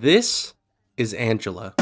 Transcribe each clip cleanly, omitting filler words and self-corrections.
This is Angela.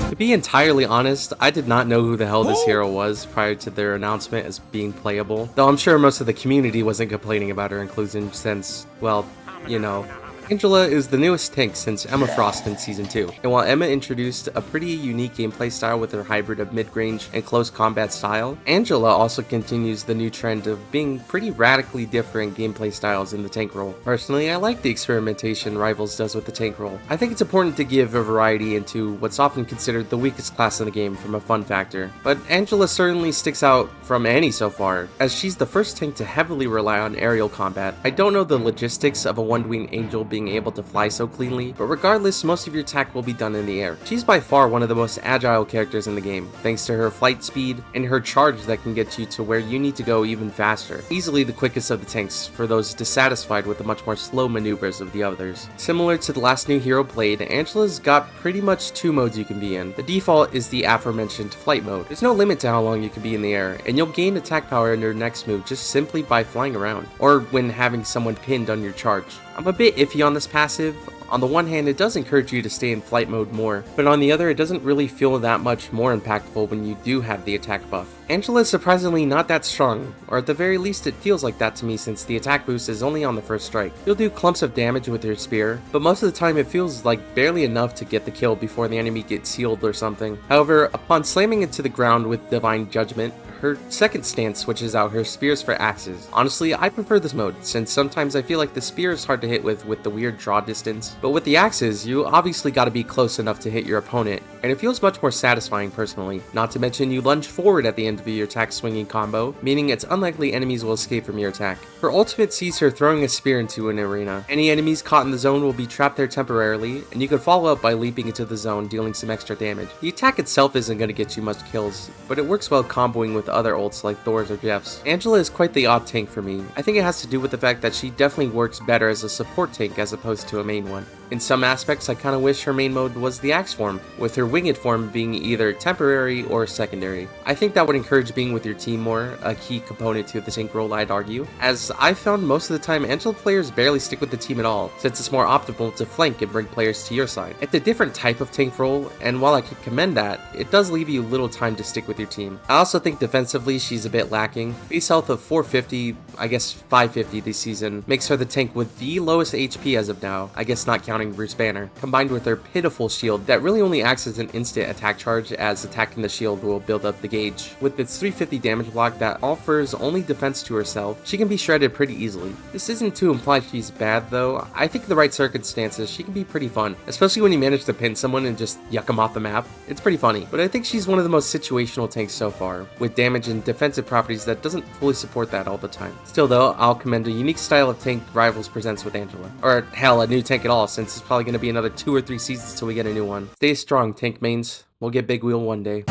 To be entirely honest, I did not know who the hell this hero was prior to their announcement as being playable, though I'm sure most of the community wasn't complaining about her inclusion since, well, you know. Angela is the newest tank since Emma Frost in Season 2, and while Emma introduced a pretty unique gameplay style with her hybrid of mid-range and close combat style, Angela also continues the new trend of being pretty radically different gameplay styles in the tank role. Personally, I like the experimentation Rivals does with the tank role. I think it's important to give a variety into what's often considered the weakest class in the game from a fun factor, but Angela certainly sticks out from any so far, as she's the first tank to heavily rely on aerial combat. I don't know the logistics of a one-winged angel being able to fly so cleanly, but regardless, most of your attack will be done in the air. She's by far one of the most agile characters in the game, thanks to her flight speed and her charge that can get you to where you need to go even faster. Easily the quickest of the tanks for those dissatisfied with the much more slow maneuvers of the others. Similar to the last new hero played, Angela's got pretty much two modes you can be in. The default is the aforementioned flight mode. There's no limit to how long you can be in the air, and you'll gain attack power in your next move just simply by flying around, or when having someone pinned on your charge. I'm a bit iffy on this passive. On the one hand, it does encourage you to stay in flight mode more, but on the other, it doesn't really feel that much more impactful when you do have the attack buff. Angela is surprisingly not that strong, or at the very least it feels like that to me since the attack boost is only on the first strike. You'll do clumps of damage with your spear, but most of the time it feels like barely enough to get the kill before the enemy gets healed or something. However, upon slamming it to the ground with Divine Judgment, her second stance switches out her spears for axes. Honestly, I prefer this mode, since sometimes I feel like the spear is hard to hit with the weird draw distance, but with the axes, you obviously gotta be close enough to hit your opponent, and it feels much more satisfying personally. Not to mention you lunge forward at the end of your attack swinging combo, meaning it's unlikely enemies will escape from your attack. Her ultimate sees her throwing a spear into an arena. Any enemies caught in the zone will be trapped there temporarily, and you can follow up by leaping into the zone, dealing some extra damage. The attack itself isn't gonna get you much kills, but it works well comboing with other ults like Thor's or Jeff's. Angela is quite the odd tank for me. I think it has to do with the fact that she definitely works better as a support tank as opposed to a main one. In some aspects, I kinda wish her main mode was the Axe form, with her winged form being either temporary or secondary. I think that would encourage being with your team more, a key component to the tank role I'd argue, as I found most of the time Angela players barely stick with the team at all, since it's more optimal to flank and bring players to your side. It's a different type of tank role, and while I can commend that, it does leave you little time to stick with your team. I also think defensively she's a bit lacking. Base health of 450, I guess 550 this season, makes her the tank with the lowest HP as of now, I guess not counting Bruce Banner, combined with her pitiful shield that really only acts as an instant attack charge, as attacking the shield will build up the gauge. With its 350 damage block that offers only defense to herself, she can be shredded pretty easily. This isn't to imply she's bad though. I think in the right circumstances she can be pretty fun, especially when you manage to pin someone and just yuck them off the map. It's pretty funny, but I think she's one of the most situational tanks so far, with damage and defensive properties that doesn't fully support that all the time. Still though, I'll commend a unique style of tank Rivals presents with Angela. Or hell, a new tank at all, since it's probably going to be another 2 or 3 seasons till we get a new one. Stay strong, tank mains. We'll get Big Wheel one day.